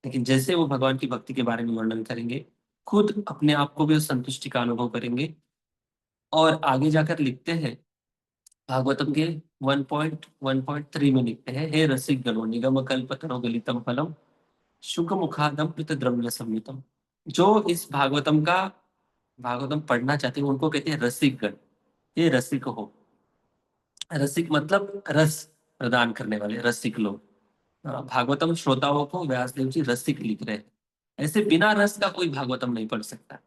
लेकिन जैसे वो भगवान की भक्ति के बारे में वर्णन करेंगे, खुद अपने आप को भी उस संतुष्टि का अनुभव करेंगे। और आगे जाकर लिखते हैं भागवतम के 1.1.3 में लिखते हैं, हे रसिक गणो निगम कल्पतरो गलितम फलम शुक मुखादम कृत द्रव्य संयुतम। जो इस भागवतम पढ़ना चाहते हैं उनको कहते हैं रसिक गण। ये रसिक हो, रसिक मतलब रस प्रदान करने वाले रसिक लोग। भागवतम श्रोताओं को व्यासदेव जी रसिक लिख रहे हैं। ऐसे बिना रस का कोई भागवतम नहीं पढ़ सकता।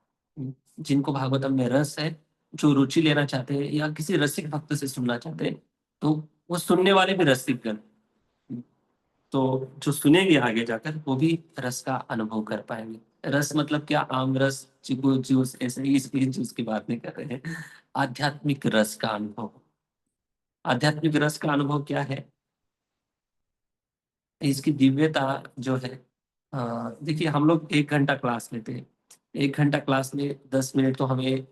जिनको भागवतम में रस है, जो रुचि लेना चाहते हैं या किसी रसिक भक्त से सुनना चाहते हैं, तो वो सुनने वाले भी रसिक गण। तो जो सुनेंगे आगे जाकर वो भी रस का अनुभव कर पाएंगे। रस मतलब क्या? आम रस, चिकू जूस, ऐसे ही इस जूस की बात नहीं कर रहे हैं। आध्यात्मिक रस का अनुभव। आध्यात्मिक रस का अनुभव क्या है? इसकी दिव्यता जो है, देखिए हम लोग 1 घंटा क्लास लेते हैं। 1 घंटा क्लास में 10 मिनट तो हमें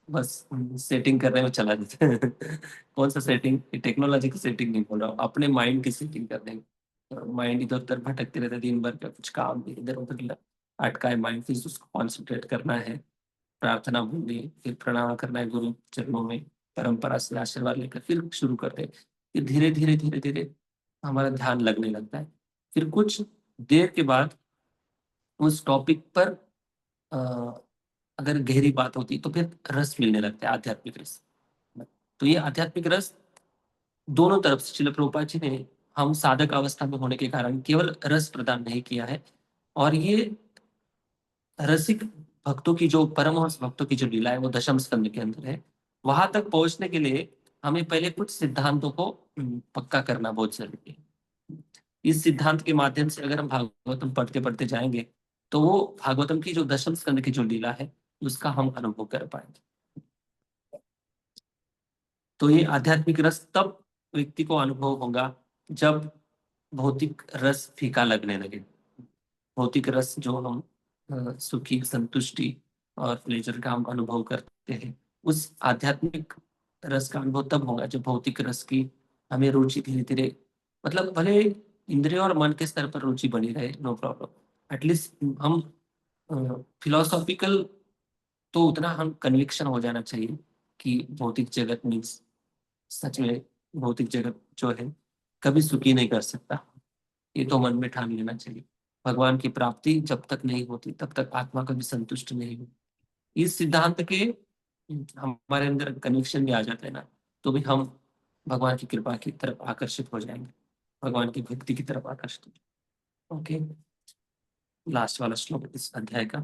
बस सेटिंग कर रहे हैं, चला देते हैं। कौन सा सेटिंग? टेक्नोलॉजी की सेटिंग नहीं बोल रहा हूँ, अपने माइंड की सेटिंग कर देंगे। माइंड इधर उधर भटकते रहते हैं दिन भर का, कुछ काम भी इधर उधर अटका है माइंड, फिर उसको कॉन्सेंट्रेट करना है, प्रार्थना बोलनी है, फिर प्रणाम करना है गुरु चरणों में, परंपरा से आशीर्वाद लेकर फिर शुरू करते हैं। फिर धीरे धीरे धीरे धीरे हमारा ध्यान लगने लगता है। फिर कुछ देर के बाद उस टॉपिक पर अ, अगर गहरी बात होती तो फिर रस मिलने लगता है, आध्यात्मिक रस। तो ये आध्यात्मिक रस दोनों तरफ से श्रील प्रभुपाद जी ने हम साधक अवस्था में होने के कारण केवल रस प्रदान नहीं किया है, और ये रसिक भक्तों की जो परमहंस भक्तों की जो लीला है वो दशम स्कंद के अंदर है। वहां तक पहुंचने के लिए हमें पहले कुछ सिद्धांतों को पक्का करना बहुत जरूरी है। इस सिद्धांत के माध्यम से अगर हम भागवतम पढ़ते पढ़ते जाएंगे तो वो भागवतम की जो दशम स्कंद की जो लीला है उसका हम अनुभव कर पाएंगे। तो ये आध्यात्मिक रस तब व्यक्ति को अनुभव होगा जब भौतिक रस फीका लगने लगे। भौतिक रस जो हम सुखी संतुष्टि और प्लेजर का हम अनुभव करते हैं, उस आध्यात्मिक रस का अनुभव तब होगा जब भौतिक रस की हमें रुचि धीरे धीरे, मतलब भले इंद्रियों और मन के स्तर पर रुचि बनी रहे, नो प्रॉब्लम, एटलीस्ट हम फिलोसॉफिकल तो उतना हम कन्विक्शन हो जाना चाहिए कि भौतिक जगत मीन्स सच में भौतिक जगत जो है कभी सुखी नहीं कर सकता। ये तो मन में ठान लेना चाहिए। भगवान की प्राप्ति जब तक नहीं होती तब तक आत्मा कभी संतुष्ट नहीं होती। इस सिद्धांत के हमारे अंदर कनेक्शन भी आ जाता है ना, तो भी हम भगवान की कृपा की तरफ आकर्षित हो जाएंगे, भगवान की भक्ति की तरफ आकर्षित हो जाएंगे। ओके, लास्ट वाला श्लोक इस अध्याय का।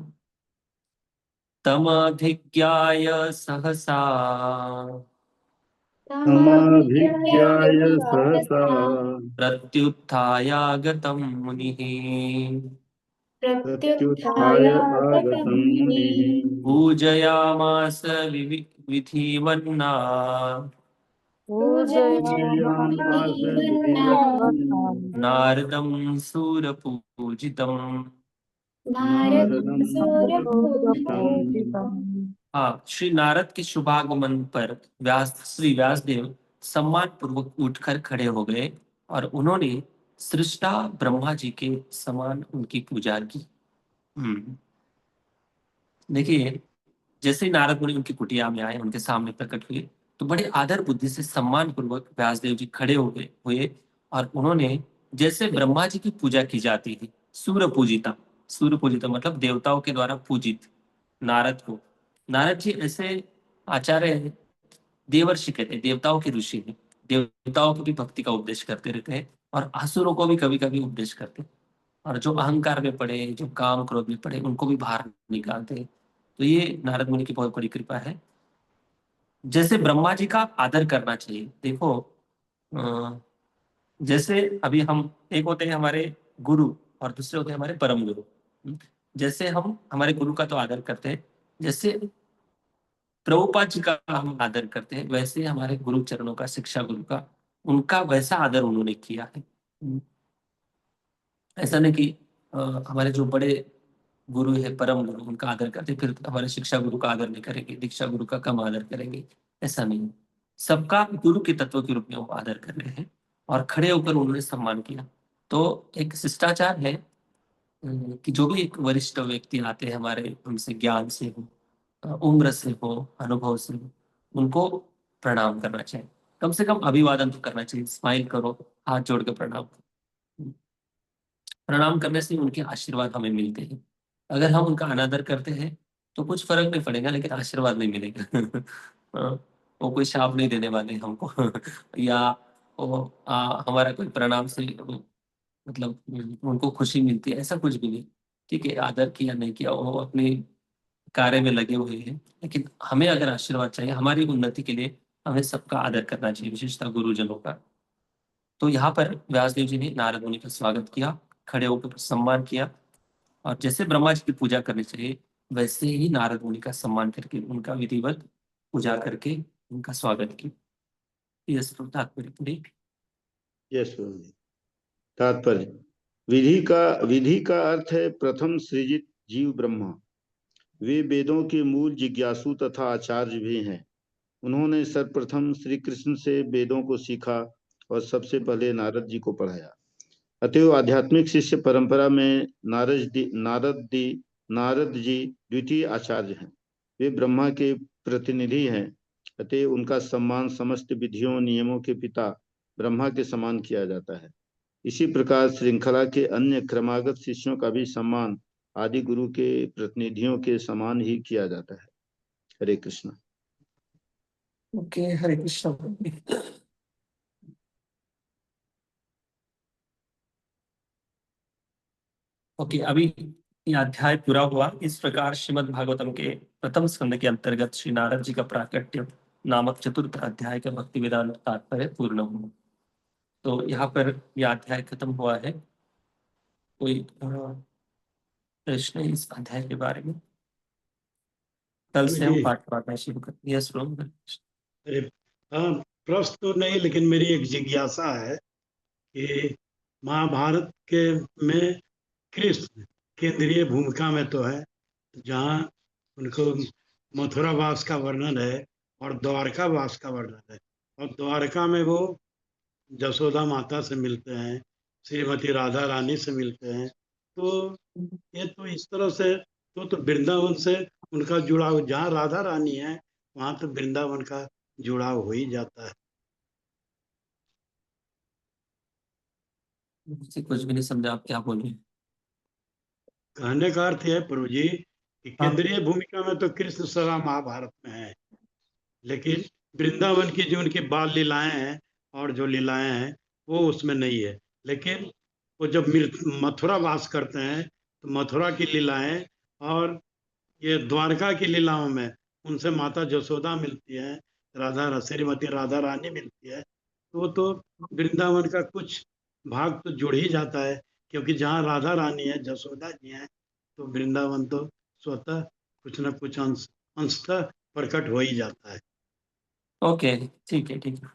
तमधिज्ञाय सहसा समाभिज्ञाय सहसा प्रत्युत्थायागतं मुनिः प्रत्युत्थाय आगतं मुनिः पूजयामास विधिवन्ना पूजयामास विधिवत् नारदं सूरपूजितम्। नारदं सूरपूजितम्। हाँ, श्री नारद के शुभागमन पर श्री व्यासदेव सम्मान पूर्वक उठकर खड़े हो गए और उन्होंने सृष्टा ब्रह्मा जी के समान उनकी पूजा की। देखिए, जैसे ही नारद मुनि उनकी कुटिया में आए, उनके सामने प्रकट हुए, तो बड़े आदर बुद्धि से सम्मान पूर्वक व्यासदेव जी खड़े हो गए हुए और उन्होंने जैसे ब्रह्मा जी की पूजा की जाती थी, सूर्य पूजिता मतलब देवताओं के द्वारा पूजित नारद को। नारद जी ऐसे आचार्य हैं, देवर्षि कहते हैं, देवताओं के ऋषि हैं। देवताओं को भी भक्ति का उपदेश करते रहते हैं और असुरों को भी कभी कभी उपदेश करते हैं। और जो अहंकार में पड़े, जो काम क्रोध में पड़े, उनको भी बाहर निकालते हैं। तो ये नारद मुनि की बहुत बड़ी कृपा है। जैसे ब्रह्मा जी का आदर करना चाहिए। देखो, अ, जैसे अभी हम एक होते हैं हमारे गुरु और दूसरे होते हैं हमारे परम गुरु। जैसे हम हमारे गुरु का तो आदर करते हैं, जैसे प्रभुपाद जी का हम आदर करते हैं, वैसे हमारे गुरु चरणों का, शिक्षा गुरु का, उनका वैसा आदर उन्होंने किया है। ऐसा नहीं कि अ, हमारे जो बड़े गुरु है, परम गुरु, उनका आदर करते फिर हमारे शिक्षा गुरु का आदर नहीं करेंगे, दीक्षा गुरु का कम आदर करेंगे। ऐसा नहीं है। सबका गुरु के तत्व के रूप में वो आदर कर रहे हैं और खड़े होकर उन्होंने सम्मान किया। तो एक शिष्टाचार है कि जो भी एक वरिष्ठ व्यक्ति आते हैं हमारे, उनसे ज्ञान से हो, उम्र से हो, अनुभव से हो, उनको प्रणाम करना चाहिए। कम से कम अभिवादन तो करना चाहिए, स्माइल करो, हाथ जोड़ के प्रणाम करो। प्रणाम करने से उनके आशीर्वाद हमें मिलते हैं। अगर हम उनका अनादर करते हैं तो कुछ फर्क नहीं पड़ेगा, लेकिन आशीर्वाद नहीं मिलेगा। हाँ, वो कोई शाप नहीं देने वाले हमको। या हमारा कोई प्रणाम से मतलब उनको खुशी मिलती है, ऐसा कुछ भी नहीं। ठीक है, आदर किया नहीं किया, वो अपने कार्य में लगे हुए हैं, लेकिन हमें अगर आशीर्वाद चाहिए हमारी उन्नति के लिए, हमें सबका आदर करना चाहिए, विशेषतः गुरुजनों का। तो यहाँ पर व्यासदेव जी ने नारद मुनि का स्वागत किया, खड़े होकर सम्मान किया, और जैसे ब्रह्मा जी की पूजा करनी चाहिए वैसे ही नारद मुनि का सम्मान करके, उनका विधिवत पूजा करके उनका स्वागत किया। ये तात्पर्य पूरी। यस प्रभु जी। तात्पर्य, विधि का अर्थ है प्रथम सृजित जीव ब्रह्मा। वे वेदों के मूल जिज्ञासु तथा आचार्य भी हैं। उन्होंने सर्वप्रथम श्री कृष्ण से वेदों को सीखा और सबसे पहले नारद जी को पढ़ाया। अतएव आध्यात्मिक शिष्य परंपरा में नारद जी द्वितीय आचार्य हैं। वे ब्रह्मा के प्रतिनिधि हैं। अतएव उनका सम्मान समस्त विधियों नियमों के पिता ब्रह्मा के समान किया जाता है। इसी प्रकार श्रृंखला के अन्य क्रमागत शिष्यों का भी सम्मान आदि गुरु के प्रतिनिधियों के समान ही किया जाता है। हरे कृष्ण। ओके, हरे कृष्ण। ओके, अभी ये अध्याय पूरा हुआ। इस प्रकार श्रीमद् भागवतम के प्रथम स्कंद के अंतर्गत श्री नारद जी का प्राकट्य नामक चतुर्थ अध्याय का भक्ति वेदांत तात्पर्य पूर्ण हुआ। तो यहाँ पर यह अध्याय खत्म हुआ है। कोई प्रश्न है इस अध्याय के बारे में? कल से हम पाठ पढ़ना शुरू करते हैं। यस रोम। अरे हाँ, प्रश्न तो नहीं, लेकिन मेरी एक जिज्ञासा है कि महाभारत के में कृष्ण केंद्रीय भूमिका में तो है, जहाँ उनको मथुरा वास का वर्णन है और द्वारका वास का वर्णन है, और द्वारका में वो जसोदा माता से मिलते हैं, श्रीमती राधा रानी से मिलते हैं। तो ये तो इस तरह से तो वृंदावन से उनका जुड़ाव, जहाँ राधा रानी है वहाँ तो वृंदावन का जुड़ाव हो ही जाता है। मुझे कुछ भी नहीं समझा आप क्या बोल रहे हैं। कहने का अर्थ है प्रभु जी कि हाँ। केंद्रीय भूमिका में तो कृष्ण सदा महाभारत में है, लेकिन वृंदावन की जो उनकी बाल लीलाएं हैं और जो लीलाएं हैं वो उसमें नहीं है। लेकिन वो जब मथुरा वास करते हैं तो मथुरा की लीलाएं और ये द्वारका की लीलाओं में उनसे माता जसोदा मिलती है, श्रीमती राधा रानी मिलती है, तो वो तो वृंदावन का कुछ भाग तो जुड़ ही जाता है, क्योंकि जहाँ राधा रानी है, जसोदा जी हैं, तो वृंदावन तो स्वतः कुछ न कुछ अंशतः प्रकट हो ही जाता है। ओके, ठीक है, ठीक है।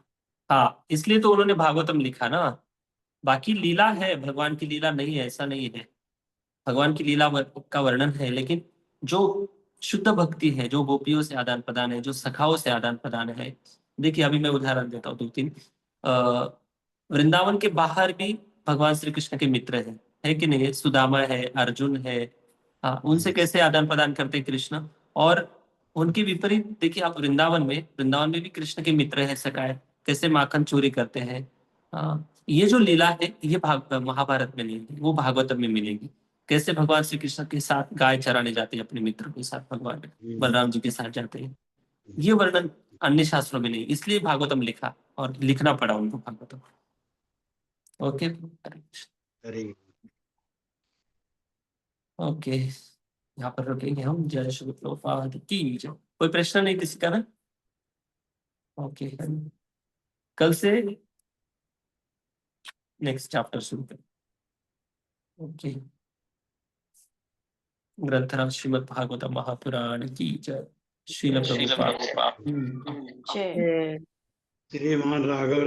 हाँ, इसलिए तो उन्होंने भागवतम लिखा ना। बाकी लीला है, भगवान की लीला नहीं है ऐसा नहीं है। भगवान की लीला का वर्णन है, लेकिन जो शुद्ध भक्ति है, जो गोपियों से आदान प्रदान है, जो सखाओं से आदान प्रदान है। देखिए, अभी मैं उदाहरण देता हूँ 2-3। वृंदावन के बाहर भी भगवान श्री कृष्ण के मित्र है कि नहीं? सुदामा है, अर्जुन है। हाँ, उनसे कैसे आदान प्रदान करते हैं कृष्ण। और उनके विपरीत देखिए आप, वृंदावन में भी कृष्ण के मित्र है, सखाए कैसे माखन चोरी करते हैं। हाँ, ये जो लीला है ये महाभारत में नहीं है, वो भागवतम में मिलेगी। कैसे भगवान श्री कृष्ण के साथ गाय चराने जाते हैं, अपने मित्रों के साथ भगवान बलराम जी के साथ जाते हैं। ये वर्णन अन्य शास्त्रों में नहीं, इसलिए भागवतम लिखा और लिखना पड़ा उनको भागवतम। ओके, अरे ओके, यहाँ पर रुकेंगे हम। जय श्री प्रभुपाद की जय। कोई प्रश्न नहीं किसी का ना? ओके, कल से नेक्स्ट चैप्टर शुरू करें। ओके, ग्रंथराज श्रीमद् भागवतम महापुराण की जय। श्रील प्रभुपाद। जय। श्रीमान राघव